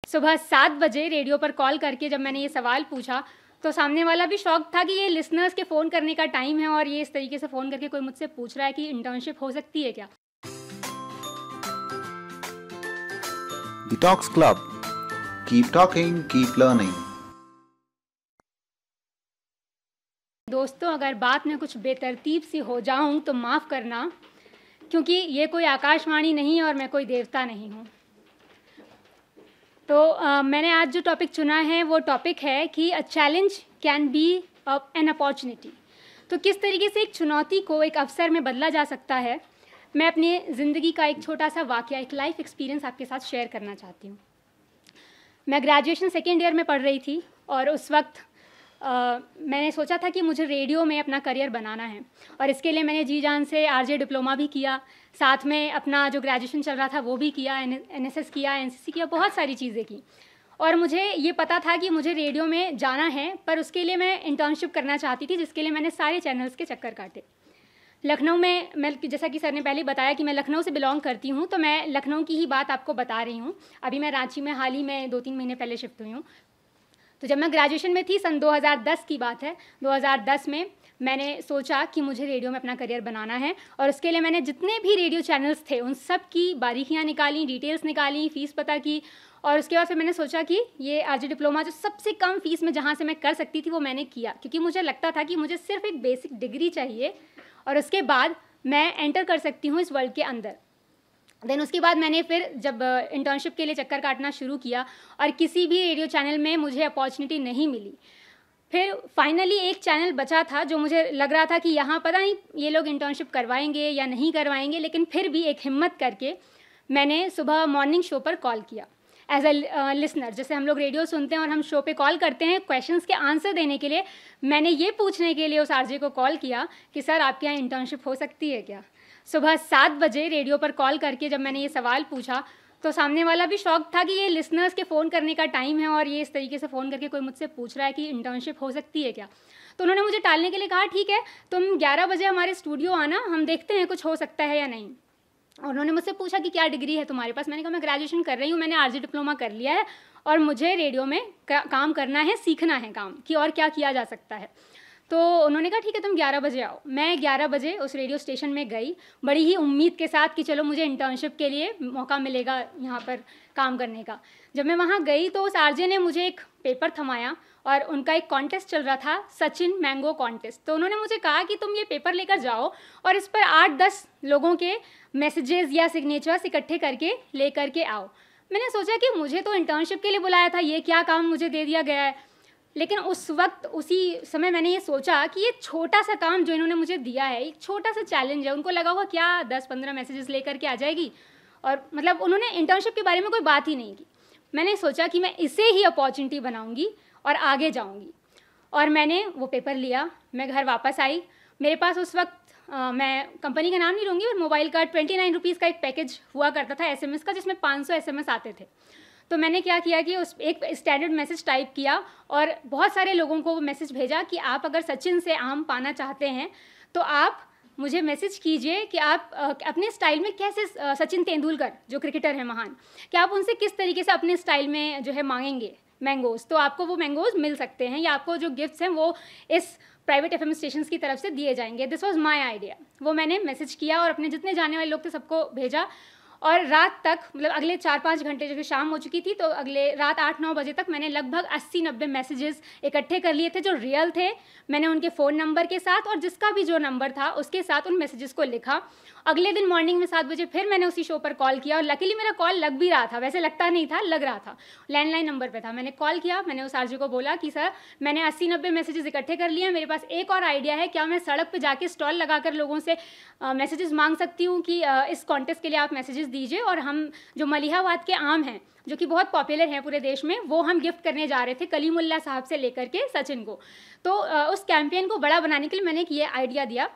सुबह 7 बजे रेडियो पर कॉल करके जब मैंने ये सवाल पूछा तो सामने वाला भी शॉक था कि ये लिसनर्स के फ़ोन करने का टाइम है और ये इस तरीके से फ़ोन करके कोई मुझसे पूछ रहा है कि इंटर्नशिप हो सकती है क्या। The Talks Club. Keep talking, keep learning. दोस्तों, अगर बात में कुछ बेतरतीब सी हो जाऊं तो माफ़ करना, क्योंकि ये कोई आकाशवाणी नहीं और मैं कोई देवता नहीं हूँ। तो मैंने आज जो टॉपिक चुना है वो टॉपिक है कि a challenge can be an opportunity. तो किस तरीके से एक चुनौती को एक अवसर में बदला जा सकता है, मैं अपनी ज़िंदगी का एक छोटा सा वाक़या, एक लाइफ एक्सपीरियंस आपके साथ शेयर करना चाहती हूँ। मैं ग्रेजुएशन सेकेंड ईयर में पढ़ रही थी और उस वक्त मैंने सोचा था कि मुझे रेडियो में अपना करियर बनाना है और इसके लिए मैंने जी जान से आरजे डिप्लोमा भी किया, साथ में अपना जो ग्रेजुएशन चल रहा था वो भी किया, एनएसएस किया, एनसीसी किया, बहुत सारी चीज़ें की। और मुझे ये पता था कि मुझे रेडियो में जाना है, पर उसके लिए मैं इंटर्नशिप करना चाहती थी, जिसके लिए मैंने सारे चैनल्स के चक्कर काटे। लखनऊ में, मैं जैसा कि सर ने पहले बताया कि मैं लखनऊ से बिलोंग करती हूँ, तो मैं लखनऊ की ही बात आपको बता रही हूँ। अभी मैं रांची में हाल ही में 2-3 महीने पहले शिफ्ट हुई हूँ। तो जब मैं ग्रेजुएशन में थी, सन 2010 की बात है, 2010 में मैंने सोचा कि मुझे रेडियो में अपना करियर बनाना है और उसके लिए मैंने जितने भी रेडियो चैनल्स थे उन सब की बारीकियाँ निकाली, डिटेल्स निकाली, फ़ीस पता की और उसके बाद फिर मैंने सोचा कि ये आरजे डिप्लोमा जो सबसे कम फ़ीस में जहाँ से मैं कर सकती थी वो मैंने किया, क्योंकि मुझे लगता था कि मुझे सिर्फ एक बेसिक डिग्री चाहिए और उसके बाद मैं एंटर कर सकती हूँ इस वर्ल्ड के अंदर। देन उसके बाद मैंने फिर जब इंटर्नशिप के लिए चक्कर काटना शुरू किया और किसी भी रेडियो चैनल में मुझे अपॉर्चुनिटी नहीं मिली। फिर फाइनली एक चैनल बचा था जो मुझे लग रहा था कि यहाँ पता नहीं ये लोग इंटर्नशिप करवाएंगे या नहीं करवाएंगे, लेकिन फिर भी एक हिम्मत करके मैंने सुबह मॉर्निंग शो पर कॉल किया एज अ लिसनर। जैसे हम लोग रेडियो सुनते हैं और हम शो पे कॉल करते हैं क्वेश्चंस के आंसर देने के लिए, मैंने ये पूछने के लिए उस आरजे को कॉल किया कि सर आपके यहाँ इंटर्नशिप हो सकती है क्या। सुबह 7 बजे रेडियो पर कॉल करके जब मैंने ये सवाल पूछा तो सामने वाला भी शॉक था कि ये लिसनर्स के फ़ोन करने का टाइम है और ये इस तरीके से फ़ोन करके कोई मुझसे पूछ रहा है कि इंटर्नशिप हो सकती है क्या। तो उन्होंने मुझे टालने के लिए कहा, ठीक है तुम 11 बजे हमारे स्टूडियो आना, हम देखते हैं कुछ हो सकता है या नहीं। और उन्होंने मुझसे पूछा कि क्या डिग्री है तुम्हारे पास। मैंने कहा मैं ग्रेजुएशन कर रही हूँ, मैंने आरजे डिप्लोमा कर लिया है और मुझे रेडियो में काम करना है, सीखना है काम कि और क्या किया जा सकता है। तो उन्होंने कहा ठीक है तुम 11 बजे आओ। मैं 11 बजे उस रेडियो स्टेशन में गई, बड़ी ही उम्मीद के साथ कि चलो मुझे इंटर्नशिप के लिए मौका मिलेगा यहाँ पर काम करने का। जब मैं वहाँ गई तो उस आरजे ने मुझे एक पेपर थमाया और उनका एक कॉन्टेस्ट चल रहा था, सचिन मैंगो कॉन्टेस्ट। तो उन्होंने मुझे कहा कि तुम ये पेपर लेकर जाओ और इस पर 8-10 लोगों के मैसेजेस या सिग्नेचर्स इकट्ठे करके ले करके आओ। मैंने सोचा कि मुझे तो इंटर्नशिप के लिए बुलाया था, ये क्या काम मुझे दे दिया गया है। लेकिन उस वक्त उसी समय मैंने ये सोचा कि ये छोटा सा काम जो इन्होंने मुझे दिया है, एक छोटा सा चैलेंज है। उनको लगा होगा क्या 10-15 मैसेजेस लेकर के आ जाएगी, और मतलब उन्होंने इंटर्नशिप के बारे में कोई बात ही नहीं की। मैंने सोचा कि मैं इसे ही अपॉर्चुनिटी बनाऊंगी और आगे जाऊंगी, और मैंने वो पेपर लिया। मैं घर वापस आई, मेरे पास उस वक्त मैं कंपनी का नाम नहीं लूँगी, और मोबाइल का 29 रुपीज़ का एक पैकेज हुआ करता था SMS का, जिसमें 500 SMS आते थे। तो मैंने क्या किया कि उस एक स्टैंडर्ड मैसेज टाइप किया और बहुत सारे लोगों को वो मैसेज भेजा कि आप अगर सचिन से आम पाना चाहते हैं तो आप मुझे मैसेज कीजिए कि आप अपने स्टाइल में कैसे सचिन तेंदुलकर जो क्रिकेटर हैं महान, कि आप उनसे किस तरीके से अपने स्टाइल में जो है मांगेंगे मैंगोज़, तो आपको वो मैंगोज़ मिल सकते हैं, या आपको जो गिफ्ट्स हैं वो इस प्राइवेट FM स्टेशन की तरफ से दिए जाएंगे। This was my idea. वो मैंने मैसेज किया और अपने जितने जाने वाले लोग थे सबको भेजा, और रात तक, मतलब अगले 4-5 घंटे, जब शाम हो चुकी थी तो अगले रात 8-9 बजे तक मैंने लगभग 80-90 मैसेजेस इकट्ठे कर लिए थे जो रियल थे। मैंने उनके फ़ोन नंबर के साथ और जिसका भी जो नंबर था उसके साथ उन मैसेजेस को लिखा। अगले दिन मॉर्निंग में 7 बजे फिर मैंने उसी शो पर कॉल किया और लकीली मेरा कॉल लग भी रहा था, वैसे लगता नहीं था, लग रहा था, लैंडलाइन नंबर पे था। मैंने कॉल किया, मैंने उस आरजे को बोला कि सर मैंने 80-90 मैसेजेस इकट्ठे कर लिए हैं, मेरे पास एक और आइडिया है, क्या मैं सड़क पे जाके स्टॉल लगाकर लोगों से मैसेजेस मांग सकती हूँ कि इस कॉन्टेस्ट के लिए आप मैसेजेस दीजिए, और हम जो मलिहाबाद के आम हैं जो कि बहुत पॉपुलर हैं पूरे देश में, वो हम गिफ्ट करने जा रहे थे कलीमुल्ला साहब से लेकर के सचिन को। तो उस कैंपेन को बड़ा बनाने के लिए मैंने ये आइडिया दिया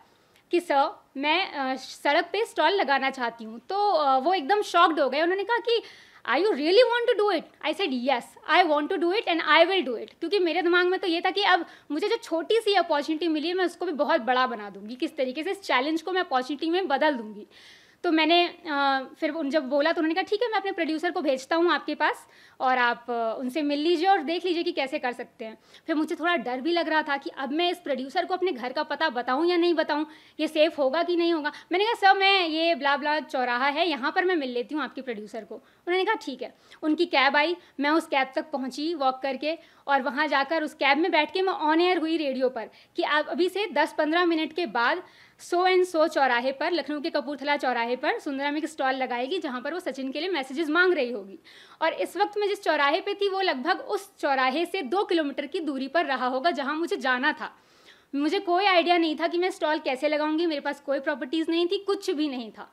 कि सर मैं सड़क पे स्टॉल लगाना चाहती हूँ। तो वो एकदम शॉक्ड हो गए। उन्होंने कहा कि I you really want to do it? I said yes, I want to do it and I will do it. क्योंकि मेरे दिमाग में तो ये था कि अब मुझे जो छोटी सी अपॉर्चुनिटी मिली है मैं उसको भी बहुत बड़ा बना दूंगी, किस तरीके से इस चैलेंज को मैं अपॉर्चुनिटी में बदल दूंगी। तो मैंने फिर उन जब बोला तो उन्होंने कहा ठीक है, मैं अपने प्रोड्यूसर को भेजता हूँ आपके पास और आप उनसे मिल लीजिए और देख लीजिए कि कैसे कर सकते हैं। फिर मुझे थोड़ा डर भी लग रहा था कि अब मैं इस प्रोड्यूसर को अपने घर का पता बताऊँ या नहीं बताऊँ, ये सेफ़ होगा कि नहीं होगा। मैंने कहा सर मैं ये ब्ला ब्ला चौराहा है, यहाँ पर मैं मिल लेती हूँ आपके प्रोड्यूसर को। उन्होंने कहा ठीक है। उनकी कैब आई, मैं उस कैब तक पहुँची वॉक करके और वहाँ जाकर उस कैब में बैठ के मैं ऑन एयर हुई रेडियो पर कि आप अभी से 10-15 मिनट के बाद सो एंड सो चौराहे पर, लखनऊ के कपूरथला चौराहे पर सुंदरम एक स्टॉल लगाएगी जहाँ पर वो सचिन के लिए मैसेजेस मांग रही होगी। और इस वक्त मैं जिस चौराहे पे थी वो लगभग उस चौराहे से 2 किलोमीटर की दूरी पर रहा होगा जहाँ मुझे जाना था। मुझे कोई आइडिया नहीं था कि मैं स्टॉल कैसे लगाऊंगी, मेरे पास कोई प्रॉपर्टीज़ नहीं थी, कुछ भी नहीं था,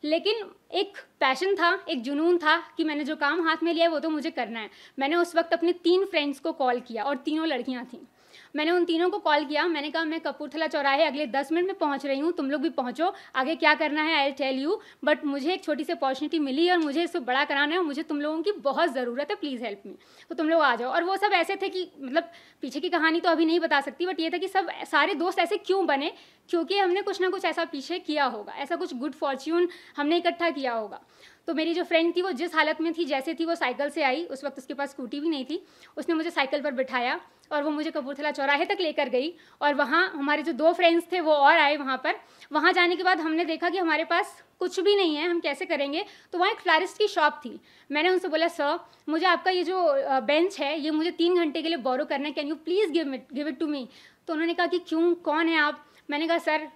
लेकिन एक पैशन था, एक जुनून था कि मैंने जो काम हाथ में लिया है वो तो मुझे करना है। मैंने उस वक्त अपने 3 फ्रेंड्स को कॉल किया और तीनों लड़कियां थीं। मैंने उन तीनों को कॉल किया, मैंने कहा मैं कपूरथला चौराहे अगले 10 मिनट में पहुंच रही हूँ, तुम लोग भी पहुंचो, आगे क्या करना है आई टेल यू, बट मुझे एक छोटी सी अपॉर्चुनिटी मिली और मुझे इसको बड़ा कराना है और मुझे तुम लोगों की बहुत ज़रूरत है, प्लीज़ हेल्प मी, तो तुम लोग आ जाओ। और वो सब ऐसे थे कि मतलब पीछे की कहानी तो अभी नहीं बता सकती, बट ये था कि सब सारे दोस्त ऐसे क्यों बने, क्योंकि हमने कुछ ना कुछ ऐसा पीछे किया होगा, ऐसा कुछ गुड फॉर्च्यून हमने इकट्ठा किया होगा। तो मेरी जो फ्रेंड थी वो जिस हालत में थी जैसे थी वो साइकिल से आई, उस वक्त उसके पास स्कूटी भी नहीं थी, उसने मुझे साइकिल पर बिठाया और वो मुझे कपूरथला चौराहे तक लेकर गई। और वहाँ हमारे जो 2 फ्रेंड्स थे वो और आए वहाँ पर। वहाँ जाने के बाद हमने देखा कि हमारे पास कुछ भी नहीं है, हम कैसे करेंगे। तो वहाँ एक फ्लारिस्ट की शॉप थी। मैंने उनसे बोला सर मुझे आपका ये जो बेंच है ये मुझे 3 घंटे के लिए बोरो करना है, can you please give it to me. तो उन्होंने कहा कि क्यों, कौन है आप। मैंने कहा सर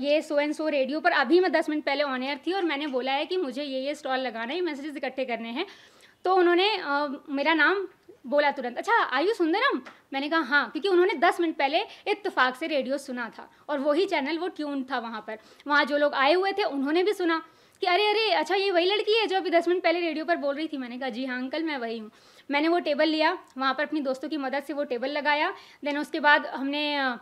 ये सो एंड सो रेडियो पर अभी मैं 10 मिनट पहले ऑन एयर थी और मैंने बोला है कि मुझे ये स्टॉल लगाना है, मैसेजेस इकट्ठे करने हैं। तो उन्होंने मेरा नाम बोला तुरंत, अच्छा आयु सुंदरम। मैंने कहा हाँ, क्योंकि उन्होंने 10 मिनट पहले इत्तेफाक से रेडियो सुना था और वही चैनल वो ट्यून था वहाँ पर। वहाँ जो लोग आए हुए थे उन्होंने भी सुना कि अरे अरे अच्छा ये वही लड़की है जो अभी 10 मिनट पहले रेडियो पर बोल रही थी। मैंने कहा जी हाँ अंकल मैं वही हूँ। मैंने वो टेबल लिया, वहाँ पर अपनी दोस्तों की मदद से वो टेबल लगाया। देन उसके बाद हमने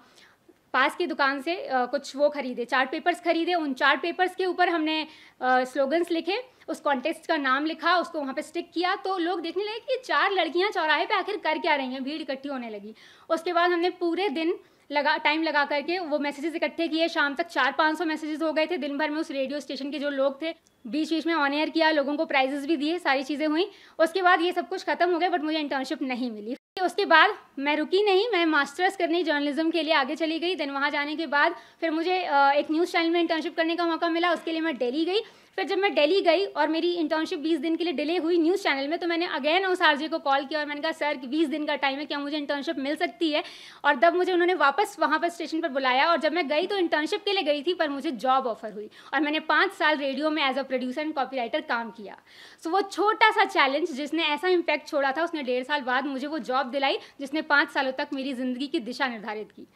पास की दुकान से कुछ वो खरीदे, चार्ट पेपर्स खरीदे। उन चार्ट पेपर्स के ऊपर हमने स्लोगन्स लिखे, उस कॉन्टेस्ट का नाम लिखा, उसको वहाँ पे स्टिक किया। तो लोग देखने लगे कि 4 लड़कियाँ चौराहे पे आखिर कर क्या रही हैं, भीड़ इकट्ठी होने लगी। उसके बाद हमने पूरे दिन टाइम लगा करके वो मैसेजेस इकट्ठे किए। शाम तक 400-500 मैसेजेस हो गए थे दिन भर में। उस रेडियो स्टेशन के जो लोग थे बीच बीच में ऑन एयर किया, लोगों को प्राइजेस भी दिए, सारी चीज़ें हुई। उसके बाद ये सब कुछ खत्म हो गया, बट मुझे इंटर्नशिप नहीं मिली। उसके बाद मैं रुकी नहीं, मैं मास्टर्स करने जर्नलिज्म के लिए आगे चली गई। देन वहाँ जाने के बाद फिर मुझे एक न्यूज़ चैनल में इंटर्नशिप करने का मौका मिला, उसके लिए मैं दिल्ली गई। फिर जब मैं दिल्ली गई और मेरी इंटर्नशिप 20 दिन के लिए डिले हुई न्यूज़ चैनल में, तो मैंने अगेन उस आरजे को कॉल किया और मैंने कहा सर 20 दिन का टाइम है, क्या मुझे इंटर्नशिप मिल सकती है। और तब मुझे उन्होंने वापस वहाँ पर स्टेशन पर बुलाया और जब मैं गई तो इंटर्नशिप के लिए गई थी, पर मुझे जॉब ऑफर हुई और मैंने 5 साल रेडियो में as a producer and copywriter काम किया। सो वो छोटा सा चैलेंज जिसने ऐसा इम्पैक्ट छोड़ा था, उसने 1.5 साल बाद मुझे वो जॉब दिलाई जिसने 5 सालों तक मेरी ज़िंदगी की दिशा निर्धारित की।